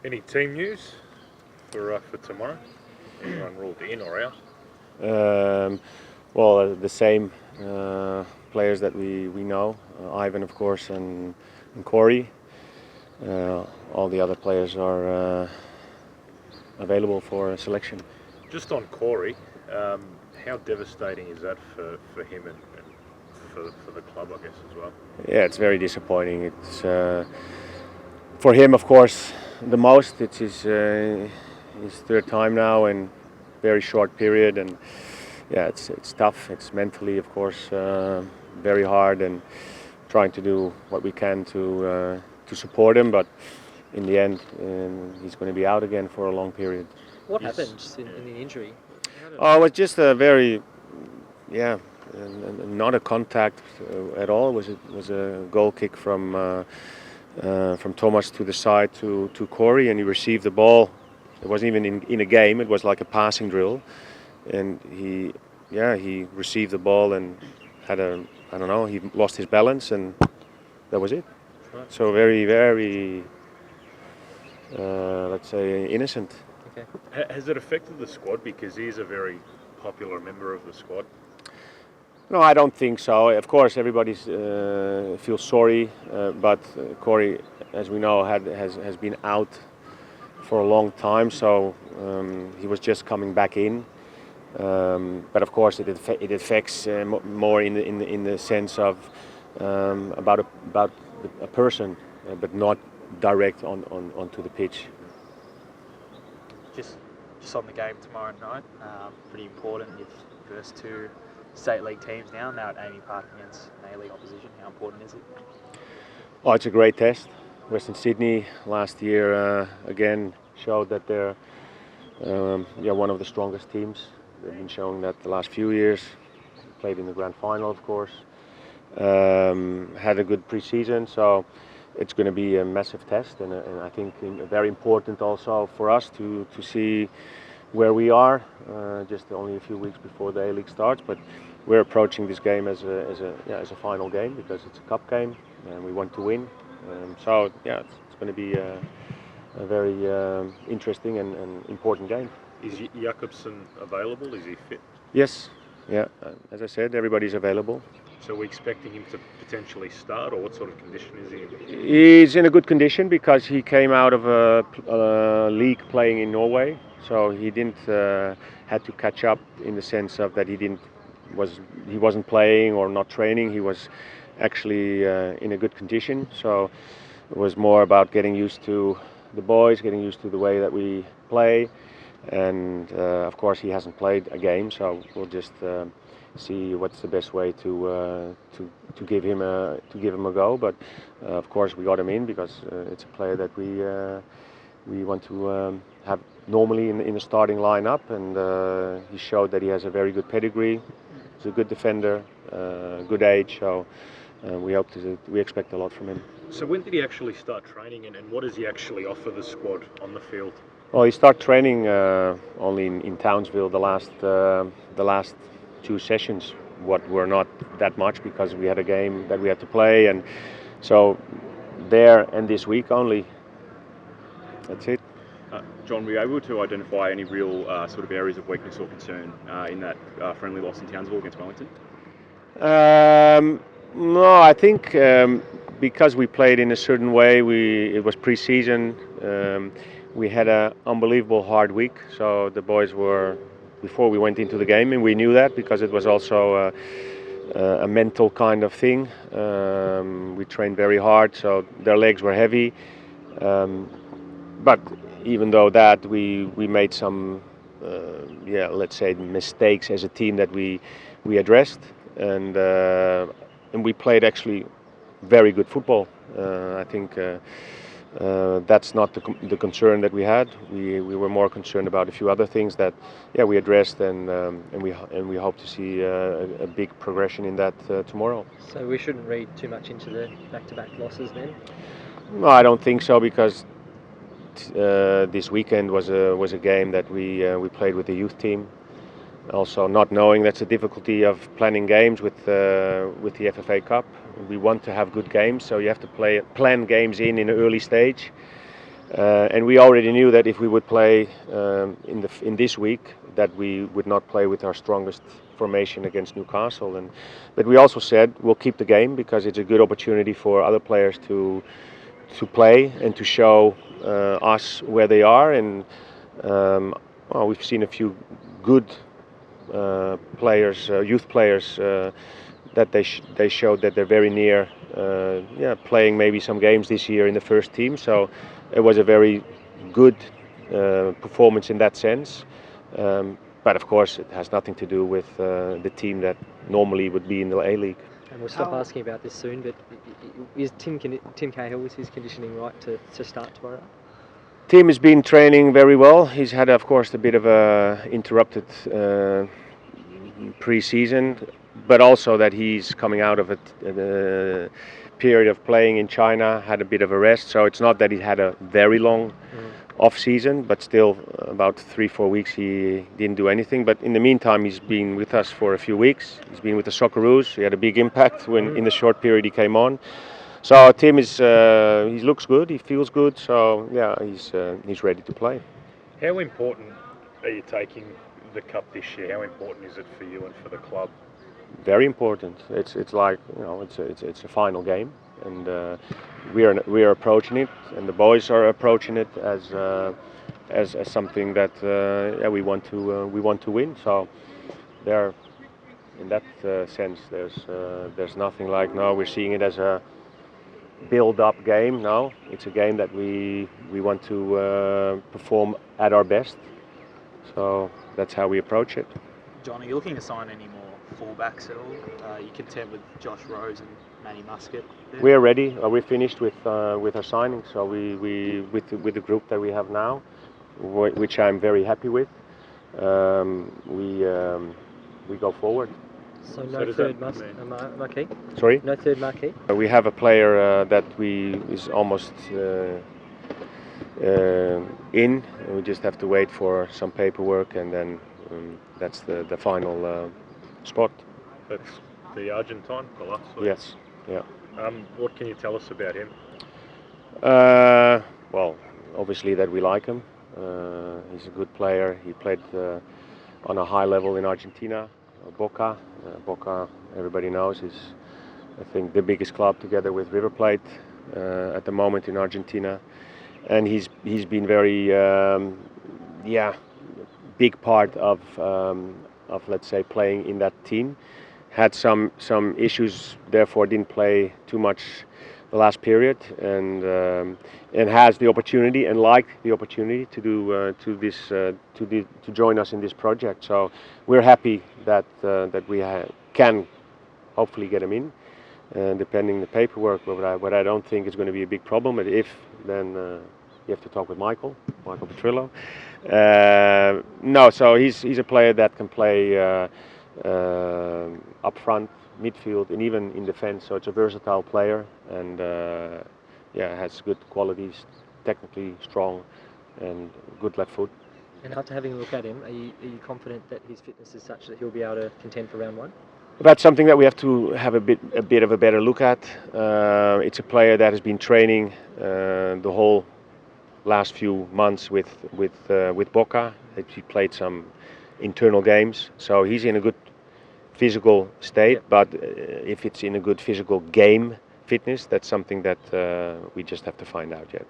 Any team news for tomorrow? Anyone ruled in or out? The same players that we know, Ivan of course and Corey. All the other players are available for selection. Just on Corey, how devastating is that for him and for the club, I guess, as well? Yeah, it's very disappointing. It's for him, of course, the most. It's his third time now in very short period, and yeah, it's tough. It's mentally, of course, very hard, and trying to do what we can to support him. But in the end, he's going to be out again for a long period. What happened in the injury? Oh, it was just a very, not a contact at all. It was a goal kick from Thomas to the side to Corey, and he received the ball. It wasn't even in a game. It was like a passing drill, and he received the ball and had he lost his balance, and that was it. Right. So very, very, let's say, innocent. Okay. Has it affected the squad because he's a very popular member of the squad? No, I don't think so. Of course, everybody feels sorry, but Corey, as we know, has been out for a long time, so he was just coming back in. But of course, it affects more in the sense of about a person, but not direct onto the pitch. Just on the game tomorrow night, pretty important. You've first two state league teams now at AAMI Park against an A-League opposition. How important is it? Oh, it's a great test. Western Sydney last year again showed that they're one of the strongest teams. They've been showing that the last few years. Played in the grand final, of course. Had a good pre-season, so it's going to be a massive test, and I think very important also for us to see where we are. Just only a few weeks before the A-League starts, but we're approaching this game as a final game because it's a cup game and we want to win. It's going to be a very interesting and important game. Is Jakobsen available? Is he fit? Yes, yeah. As I said, everybody's available. So we're expecting him to potentially start, or what sort of condition is he in? He's in a good condition because he came out of a league playing in Norway, so he didn't had to catch up in the sense of that he wasn't playing or not training. He was actually in a good condition, so it was more about getting used to the boys, getting used to the way that we play, and of course he hasn't played a game, so we'll just see what's the best way to give him a go. But of course we got him in because it's a player that we want to have normally in the starting lineup, and he showed that he has a very good pedigree. He's a good defender, good age, so we expect a lot from him. So when did he actually start training, and what does he actually offer the squad on the field? Well, he started training only in Townsville the last 2 sessions, what were not that much because we had a game that we had to play, and so there and this week only. That's it. John, were you able to identify any real sort of areas of weakness or concern in that friendly loss in Townsville against Wellington? No, I think because we played in a certain way, it was pre-season. We had an unbelievable hard week, so the boys were, before we went into the game, and we knew that because it was also a mental kind of thing. We trained very hard, so their legs were heavy. But even though that, we made some, let's say, mistakes as a team that we addressed, and we played actually very good football. I think that's not the concern that we had. We were more concerned about a few other things that we addressed, and we hope to see a big progression in that tomorrow. So we shouldn't read too much into the back-to-back losses then? No, I don't think so, because this weekend was a game that we played with the youth team. Also, not knowing that's the difficulty of planning games with the FFA Cup. We want to have good games, so you have to plan games in an early stage. And we already knew that if we would play in this week, that we would not play with our strongest formation against Newcastle. But we also said we'll keep the game because it's a good opportunity for other players to play and to show us where they are. And well, we've seen a few good players, youth players, that they showed that they're very near, playing maybe some games this year in the first team. So it was a very good performance in that sense. But of course, it has nothing to do with the team that normally would be in the A-League. And we'll stop asking about this soon, but is Tim Cahill, is his conditioning right to start tomorrow? Tim has been training very well. He's had, of course, a bit of a interrupted pre-season, but also that he's coming out of a period of playing in China, had a bit of a rest. So it's not that he had a very long off-season, but still about 3-4 weeks he didn't do anything. But in the meantime, he's been with us for a few weeks. He's been with the Socceroos. He had a big impact when in the short period he came on. So Tim is he looks good. He feels good. So yeah, he's ready to play. How important are you taking the cup this year? How important is it for you and for the club? Very important. It's like, you know, it's a final game, and we are approaching it, and the boys are approaching it as something that we want to win. So there, in that sense, there's nothing like, no, we're seeing it as a build-up game. No, it's a game that we want to perform at our best. So that's how we approach it. John, are you looking to sign any more fullbacks at all? Are you content with Josh Rose and Manny Muscat? We are ready. We're finished with our signing. So we with the group that we have now, which I'm very happy with. We go forward. So no third marquee? Sorry? No third marquee? We have a player that is almost in. We just have to wait for some paperwork, and then that's the final spot. That's the Argentine, the last one? Yes, yeah. What can you tell us about him? Well, obviously that we like him. He's a good player. He played on a high level in Argentina, Boca. Boca, everybody knows, is, I think, the biggest club together with River Plate at the moment in Argentina. And he's been very, big part of let's say playing in that team. Had some issues, therefore didn't play too much the last period, and has the opportunity and liked the opportunity to do to join us in this project. So we're happy that we can hopefully get him in, depending the paperwork. But I don't think it's going to be a big problem. But if, then you have to talk with Michael Petrillo. No, so he's a player that can play up front, midfield, and even in defense. So it's a versatile player, and has good qualities, technically strong, and good left foot. And after having a look at him, are you confident that his fitness is such that he'll be able to contend for round one? That's something that we have to have a bit of a better look at. It's a player that has been training the whole last few months with Boca. He played some internal games, so he's in a good physical state. Yep. But if it's in a good physical game fitness, that's something that we just have to find out yet.